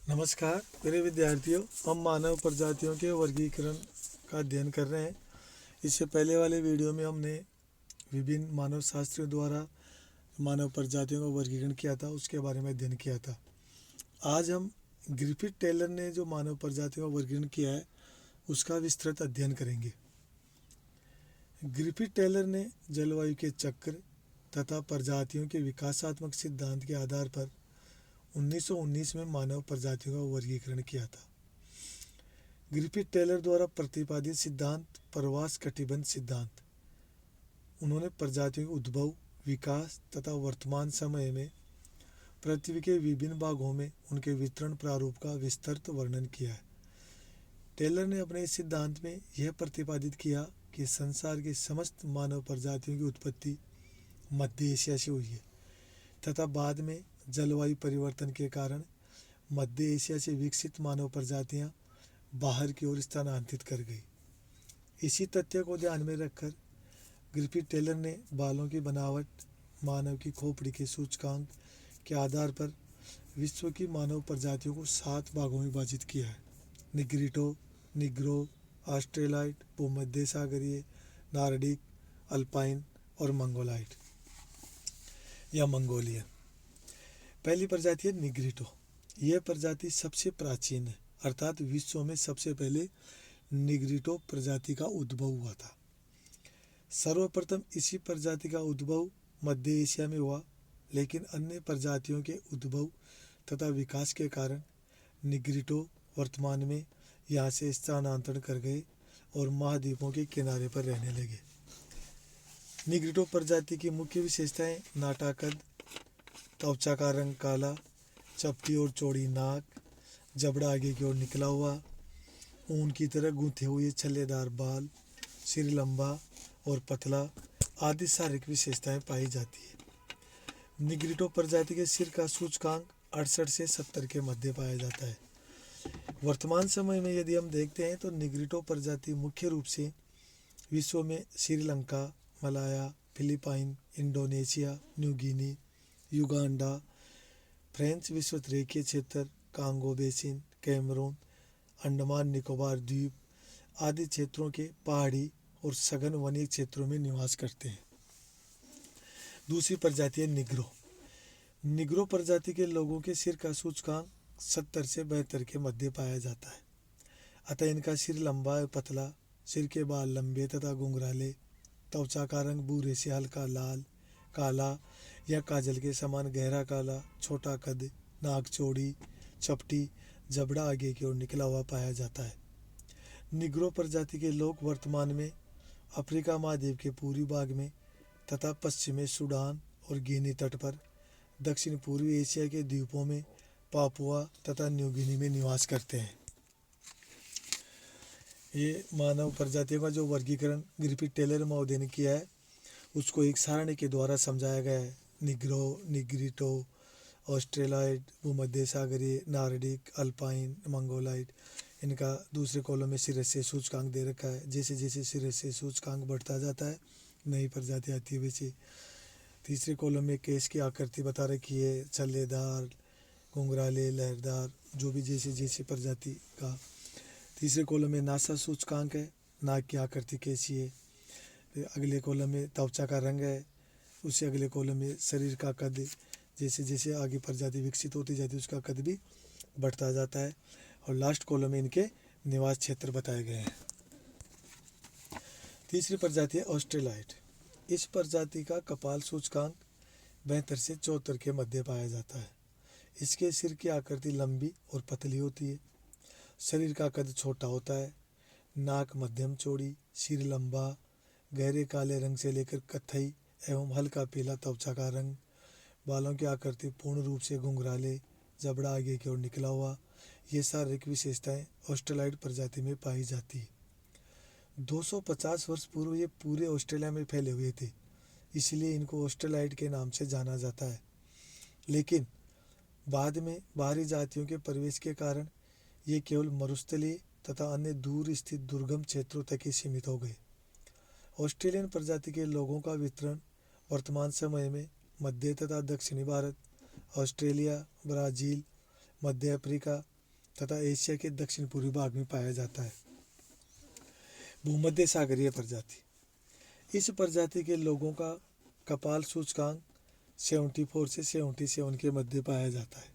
नमस्कार मेरे विद्यार्थियों, हम मानव प्रजातियों के वर्गीकरण का अध्ययन कर रहे हैं। इससे पहले वाले वीडियो में हमने विभिन्न मानव शास्त्रियों द्वारा मानव प्रजातियों का वर्गीकरण किया था, उसके बारे में अध्ययन किया था। आज हम ग्रिफिथ टेलर ने जो मानव प्रजातियों का वर्गीकरण किया है उसका विस्तृत अध्ययन करेंगे। ग्रिफिथ टेलर ने जलवायु के चक्र तथा प्रजातियों के विकासात्मक सिद्धांत के आधार पर 1919 में मानव प्रजातियों का वर्गीकरण किया था। ग्रिफिथ टेलर द्वारा प्रतिपादित सिद्धांत प्रवास कटिबंध सिद्धांत। उन्होंने प्रजातियों के उद्भव, विकास तथा वर्तमान समय में पृथ्वी के विभिन्न भागों में उनके वितरण प्रारूप का विस्तृत वर्णन किया है। टेलर ने अपने इस सिद्धांत में यह प्रतिपादित किया कि संसार की समस्त मानव प्रजातियों की उत्पत्ति मध्य एशिया से हुई है तथा बाद में जलवायु परिवर्तन के कारण मध्य एशिया से विकसित मानव प्रजातियां बाहर की ओर स्थानांतरित कर गई। इसी तथ्य को ध्यान में रखकर ग्रिफिथ टेलर ने बालों की बनावट, मानव की खोपड़ी के सूचकांक के आधार पर विश्व की मानव प्रजातियों को 7 भागों में विभाजित किया है। निग्रिटो, निग्रो, ऑस्ट्रेलाइड, भूमध्य सागरीय, नॉर्डिक, अल्पाइन और मंगोलाइड या मंगोलियन। पहली प्रजाति है निग्रिटो। यह प्रजाति सबसे प्राचीन है, अर्थात विश्व में सबसे पहले निग्रिटो प्रजाति का उद्भव हुआ था। सर्वप्रथम इसी प्रजाति का उद्भव मध्य एशिया में हुआ, लेकिन अन्य प्रजातियों के उद्भव तथा विकास के कारण निग्रिटो वर्तमान में यहाँ से स्थानांतरण कर गए और महाद्वीपों के किनारे पर रहने लगे। निग्रिटो प्रजाति की मुख्य विशेषताएं नाटा कद, त्वचा का रंग काला, चपटी और चौड़ी नाक, जबड़ा आगे की ओर निकला हुआ, ऊन की तरह गूंथे हुए छल्लेदार बाल, सिर लंबा और पतला आदि शारीरिक विशेषताएं पाई जाती है। निग्रिटो प्रजाति के सिर का सूचकांक 68 से 70 के मध्य पाया जाता है। वर्तमान समय में यदि हम देखते हैं तो निग्रिटो प्रजाति मुख्य रूप से विश्व में Sri Lanka, Malaya, Philippine, Indonesia, New Guinea, Uganda, French विश्वतरीय क्षेत्र, Congo basin, Cameroon, Andaman Nicobar द्वीप आदि क्षेत्रों के पहाड़ी और सघन वनीय क्षेत्रों में निवास करते हैं। दूसरी प्रजाति है निग्रो। निग्रो प्रजाति के लोगों के सिर का सूचकांक 70 से 72 के मध्य पाया जाता है। अतः इनका सिर लंबा और पतला, सिर के बाल लंबे तथा घुंघराले, त्वचा का रंग भूरे से हल्का लाल, काला या काजल के समान गहरा काला, छोटा कद, नाक चौड़ी, चपटी, जबड़ा आगे की ओर निकला हुआ पाया जाता है। निग्रो प्रजाति के लोग वर्तमान में अफ्रीका महाद्वीप के पूर्वी भाग में तथा पश्चिमी सूडान और गिनी तट पर, दक्षिण पूर्वी एशिया के द्वीपों में, पापुआ तथा न्यू गिनी में निवास करते हैं। ये मानव प्रजातियों का जो वर्गीकरण ग्रिफिथ टेलर महोदय ने किया है उसको एक सारणी के द्वारा समझाया गया है। निग्रो, निग्रिटो, ऑस्ट्रेलाइड, भूमध्य सागरीय, नॉर्डिक, अल्पाइन, मंगोलाइड। इनका दूसरे कॉलम में सिर से सूचकांक दे रखा है। जैसे जैसे सिर से सूचकांक बढ़ता जाता है नई प्रजाति आती है वैसे। तीसरे कॉलम में केस की आकृति बता रखी है, छल्लेदार, घुंघराले, लहरदार, जो भी जैसे जैसे प्रजाति का। तीसरे कॉलम में नासा सूचकांक है, नाक की आकृति कैसी है। अगले कॉलम में त्वचा का रंग है। उससे अगले कॉलम में शरीर का कद, जैसे जैसे आगे प्रजाति विकसित होती जाती है उसका कद भी बढ़ता जाता है। और लास्ट कॉलम में इनके निवास क्षेत्र बताए गए हैं। तीसरी प्रजाति है ऑस्ट्रेलाइड। इस प्रजाति का कपाल सूचकांक 72 से 74 के मध्य पाया जाता है। इसके सिर की आकृति लंबी और पतली होती है। शरीर का कद छोटा होता है। नाक मध्यम चौड़ी, सिर लंबा, गहरे काले रंग से लेकर कत्थई एवं हल्का पीला त्वचा का रंग, बालों की आकृति पूर्ण रूप से घुंघराले, जबड़ा आगे की ओर निकला हुआ। ये शारीरिक विशेषताएं ऑस्ट्रेलाइड प्रजाति में पाई जाती है। 250 वर्ष पूर्व ये पूरे ऑस्ट्रेलिया में फैले हुए थे, इसलिए इनको ऑस्ट्रेलाइड के नाम से जाना जाता है। लेकिन बाद में बाहरी जातियों के प्रवेश के कारण ये केवल मरुस्थलीय तथा अन्य दूर स्थित दुर्गम क्षेत्रों तक ही सीमित हो गए। ऑस्ट्रेलियन प्रजाति के लोगों का वितरण वर्तमान समय में मध्य तथा दक्षिणी भारत, ऑस्ट्रेलिया, ब्राज़ील, मध्य अफ्रीका, तथा एशिया के दक्षिण पूर्वी भाग में पाया जाता है। भूमध्य सागरीय प्रजाति। इस प्रजाति के लोगों का कपाल सूचकांक 74 से 77 के मध्य पाया जाता है।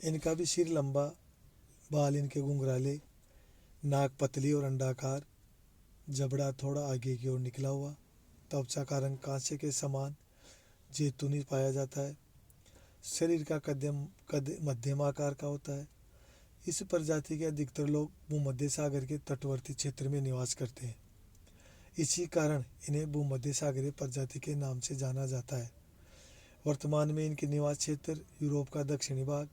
इनका भी सिर लंबा, बाल इनके घुंघराले, नाक पतली और अंडाकार, जबड़ा थोड़ा आगे की ओर निकला हुआ, त्वचा का रंग कांसे के समान जैतूनी पाया जाता है। शरीर का कद मध्यम आकार का होता है। इस प्रजाति के अधिकतर लोग भूमध्य सागर के तटवर्ती क्षेत्र में निवास करते हैं। इसी कारण इन्हें भूमध्य सागरीय प्रजाति के नाम से जाना जाता है। वर्तमान में इनके निवास क्षेत्र यूरोप का दक्षिणी भाग,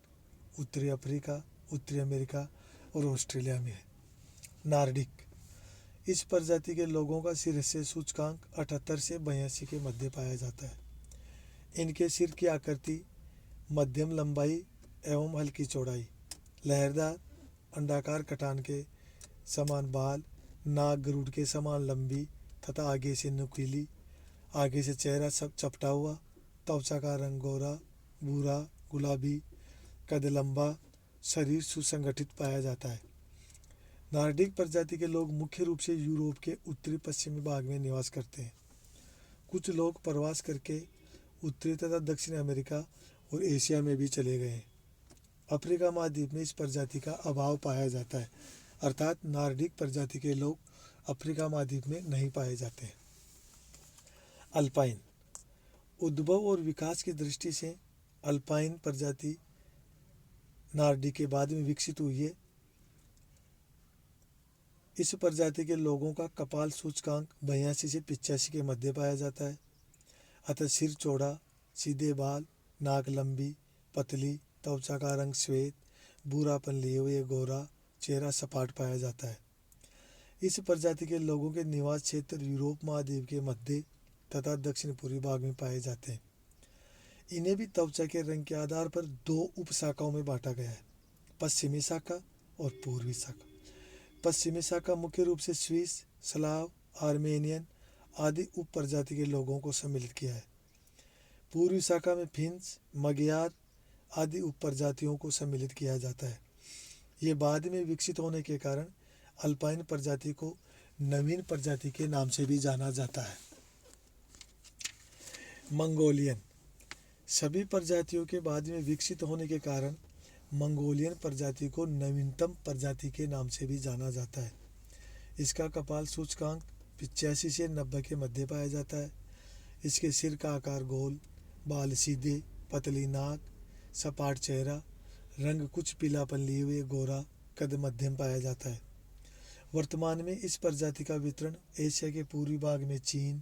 उत्तरी अफ्रीका, उत्तरी अमेरिका और ऑस्ट्रेलिया में है। नार्डिक। इस प्रजाति के लोगों का सिर से सूचकांक 78 से 82 के मध्य पाया जाता है। इनके सिर की आकृति मध्यम लंबाई एवं हल्की चौड़ाई, लहरदार अंडाकार कटान के समान बाल, नाक गरुड़ के समान लंबी तथा आगे से नुकीली, आगे से चेहरा सब चपटा हुआ, त्वचा का रंग गोरा, भूरा, गुलाबी, कद लंबा, शरीर सुसंगठित पाया जाता है। नार्डिक प्रजाति के लोग मुख्य रूप से यूरोप के उत्तरी पश्चिमी भाग में निवास करते हैं। कुछ लोग प्रवास करके उत्तरी तथा दक्षिण अमेरिका और एशिया में भी चले गए हैं। अफ्रीका महाद्वीप में इस प्रजाति का अभाव पाया जाता है, अर्थात नार्डिक प्रजाति के लोग अफ्रीका महाद्वीप में नहीं पाए जाते हैं। अल्पाइन। उद्भव और विकास की दृष्टि से अल्पाइन प्रजाति नार्डिक के बाद में विकसित हुई है। इस प्रजाति के लोगों का कपाल सूचकांक 82 से 85 के मध्य पाया जाता है। अतः सिर चौड़ा, सीधे बाल, नाक लंबी, पतली, त्वचा का रंग श्वेत, भूरापन लिए हुए गोरा, चेहरा सपाट पाया जाता है। इस प्रजाति के लोगों के निवास क्षेत्र यूरोप महाद्वीप के मध्य तथा दक्षिण पूर्वी भाग में पाए जाते हैं। इन्हें भी त्वचा के रंग के आधार पर 2 उपशाखाओं में बांटा गया है, पश्चिमी शाखा और पूर्वी शाखा। पश्चिमी शाखा मुख्य रूप से स्विस, स्लाव, आर्मेनियन आदि उप प्रजाति के लोगों को सम्मिलित किया है। पूर्वी शाखा में फिन्स, मगयार आदि उप प्रजातियों को सम्मिलित किया जाता है। ये बाद में विकसित होने के कारण अल्पाइन प्रजाति को नवीन प्रजाति के नाम से भी जाना जाता है। मंगोलियन। सभी प्रजातियों के बाद में विकसित होने के कारण मंगोलियन प्रजाति को नवीनतम प्रजाति के नाम से भी जाना जाता है। इसका कपाल सूचकांक 85 से 90 के मध्य पाया जाता है। इसके सिर का आकार गोल, बाल सीधे, पतली नाक, सपाट चेहरा, रंग कुछ पीलापन लिए हुए गोरा, कद मध्यम पाया जाता है। वर्तमान में इस प्रजाति का वितरण एशिया के पूर्वी भाग में चीन,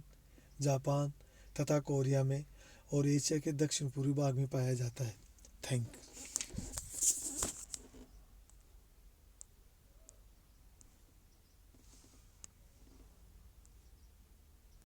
जापान तथा कोरिया में और एशिया के दक्षिण पूर्वी भाग में पाया जाता है। Thank you.